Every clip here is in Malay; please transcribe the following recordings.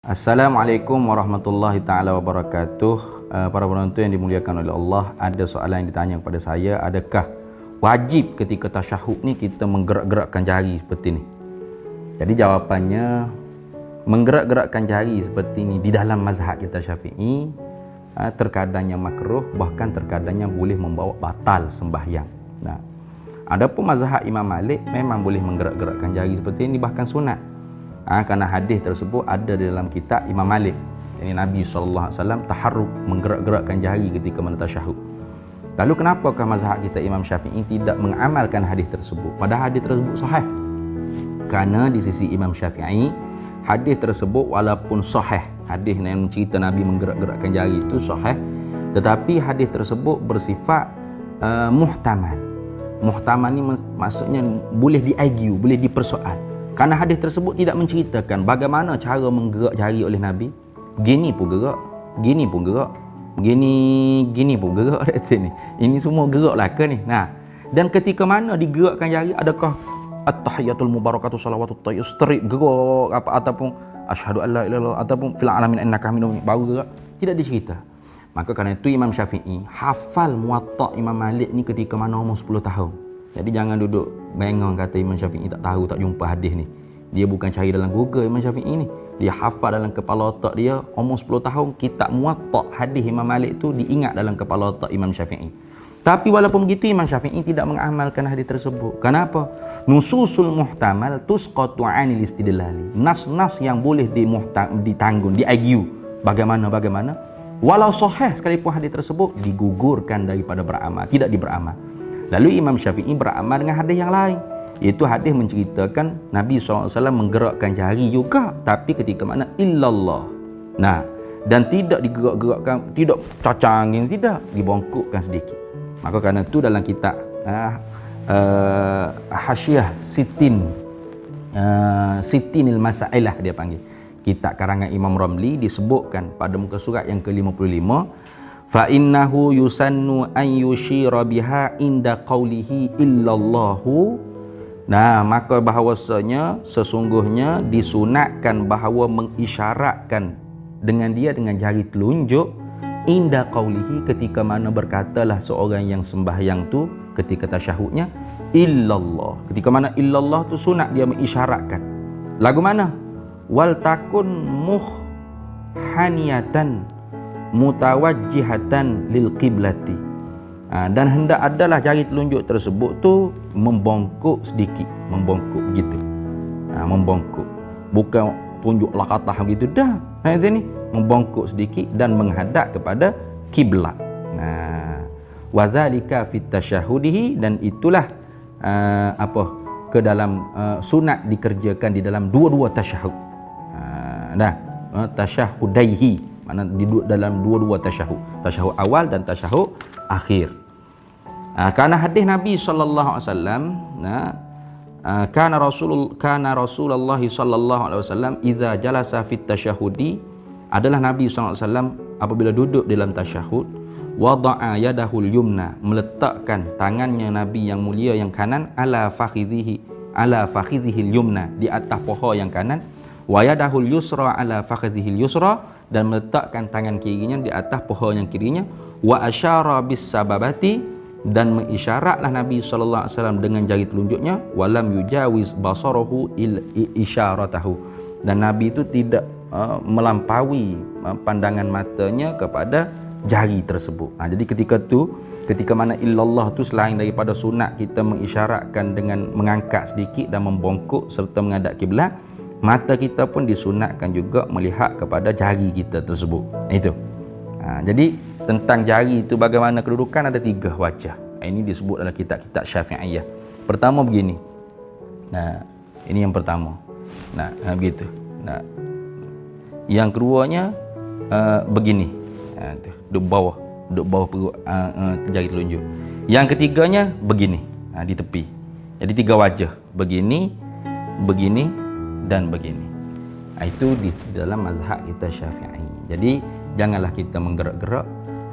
Assalamualaikum warahmatullahi taala wabarakatuh. Para penonton yang dimuliakan oleh Allah, ada soalan yang ditanya kepada saya, adakah wajib ketika tasyahud ni kita menggerak-gerakkan jari seperti ni? Jadi jawapannya, menggerak-gerakkan jari seperti ni di dalam mazhab kita Syafi'i terkadangnya makruh, bahkan terkadangnya boleh membawa batal sembahyang. Nah, adapun mazhab Imam Malik memang boleh menggerak-gerakkan jari seperti ini, bahkan sunat. Kerana hadis tersebut ada di dalam kitab Imam Malik. Ini Nabi SAW taharruk, menggerak-gerakkan jari ketika tasyahud. Lalu kenapakah mazhab kita Imam Syafi'i tidak mengamalkan hadis tersebut? Padahal hadis tersebut sahih. Kerana di sisi Imam Syafi'i, hadis tersebut walaupun sahih, hadis yang cerita Nabi menggerak-gerakkan jari itu sahih, tetapi hadis tersebut bersifat muhtamal. Muhtamal ni maksudnya boleh di-argue, boleh dipersoal. Kerana hadis tersebut tidak menceritakan bagaimana cara menggerak jari oleh Nabi. Gini pun gerak, gini pun gerak, gini pun gerak. Ini semua gerak lah ke ni. Nah, dan ketika mana digerakkan jari, adakah at-tahiyatul mubarakatuh salawatut tayyib straight gerak apa, ataupun asyhadu an la ilaha illallah, ataupun fil alamin innaka hamidum baru gerak? Tidak dicerita. Maka kerana itu Imam Syafi'i hafal Muwatta Imam Malik ni ketika mana umur 10 tahun. Jadi jangan duduk bengong kata Imam Syafi'i tak tahu, tak jumpa hadis ni. Dia bukan cari dalam Google Imam Syafi'i ni. Dia hafal dalam kepala otak dia, umur 10 tahun, kitab Muwatta hadis Imam Malik tu diingat dalam kepala otak Imam Syafi'i. Tapi walaupun begitu Imam Syafi'i tidak mengamalkan hadis tersebut. Kenapa? Nususul muhtamal tusqatu 'anil istidlali. Nas-nas yang boleh ditanggung, di-argue bagaimana walau sahih sekalipun hadis tersebut digugurkan daripada beramal, tidak diberamal. Lalu Imam Syafi'i beramal dengan hadis yang lain, iaitu hadis menceritakan Nabi SAW menggerakkan jari juga, tapi ketika mana illallah. Nah, dan tidak digerak-gerakkan, tidak cacangin, tidak dibongkokkan sedikit. Maka kerana itu dalam kitab Hasyiah Sitinil Masailah dia panggil, kitab karangan Imam Ramli, disebutkan pada muka surat yang ke-55, fa innahu yusannu an yushira biha inda qawlihi illallahu. Nah, maka bahawasanya sesungguhnya disunatkan bahawa mengisyaratkan dengan jari telunjuk inda qawlihi, ketika mana berkatalah seorang yang sembahyang tu ketika tasyahudnya illallah. Ketika mana illallah tu sunat dia mengisyaratkan. Lagu mana? Wal takun muhhaniyatan mutawajjihatan lil qiblati. Dan hendak adalah jari telunjuk tersebut tu membongkok sedikit, membongkok begitu. Membongkok. Bukan tunjuklah katah begitu dah. Ini membongkok sedikit dan menghadap kepada kiblat. Wazalika fit tasyahudihi, dan itulah ke dalam sunat dikerjakan di dalam dua-dua tasyahud. Tasyahudaihi, mana di dalam dua-dua tasyahud, tasyahud awal dan tasyahud akhir. Karena hadis Nabi sallallahu alaihi wasallam, kana Rasulullah sallallahu alaihi wasallam idza jalasa fit tasyahudi, adalah Nabi sallallahu alaihi wasallam apabila duduk dalam tasyahud, wada'a yadahul yumna, meletakkan tangannya Nabi yang mulia yang kanan ala fakhidhihi yumna, di atas paha yang kanan, wa yadahul yusra ala fakhidhihi yusra, dan meletakkan tangan kirinya di atas paha yang kirinya, wa asyara bis sababati, dan mengisyaratlah Nabi sallallahu alaihi wasallam dengan jari telunjuknya, walam yujawiz basarahu isyaratahu, dan Nabi itu tidak melampaui pandangan matanya kepada jari tersebut. Jadi ketika mana illallah tu selain daripada sunat kita mengisyaratkan dengan mengangkat sedikit dan membongkok serta menghadap kiblat, mata kita pun disunatkan juga melihat kepada jari kita tersebut. Itu. Jadi tentang jari itu bagaimana kedudukan, ada 3 wajah. Ini disebut dalam kitab-kitab Syafi'iyah. Pertama begini. Ini yang pertama. Begitu. Yang keduanya begini. Duduk bawah perut jari telunjuk. Yang ketiganya begini, di tepi. Jadi 3 wajah. Begini, dan begini. Itu di dalam mazhab kita Syafi'i. Jadi janganlah kita menggerak-gerak,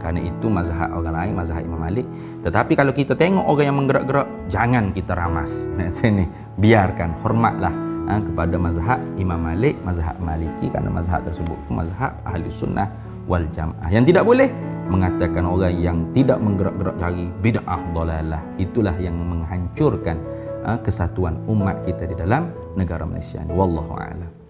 kerana itu mazhab orang lain, mazhab Imam Malik. Tetapi kalau kita tengok orang yang menggerak-gerak, jangan kita ramas. Biarkan, hormatlah. kepada mazhab Imam Malik, mazhab Maliki, kerana mazhab tersebut mazhab ahli sunnah wal jamaah. Yang tidak boleh mengatakan orang yang tidak menggerak-gerak jari bid'ah dalalah. Itulah yang menghancurkan kesatuan umat kita di dalam negara Malaysia ni. Wallahu a'lam.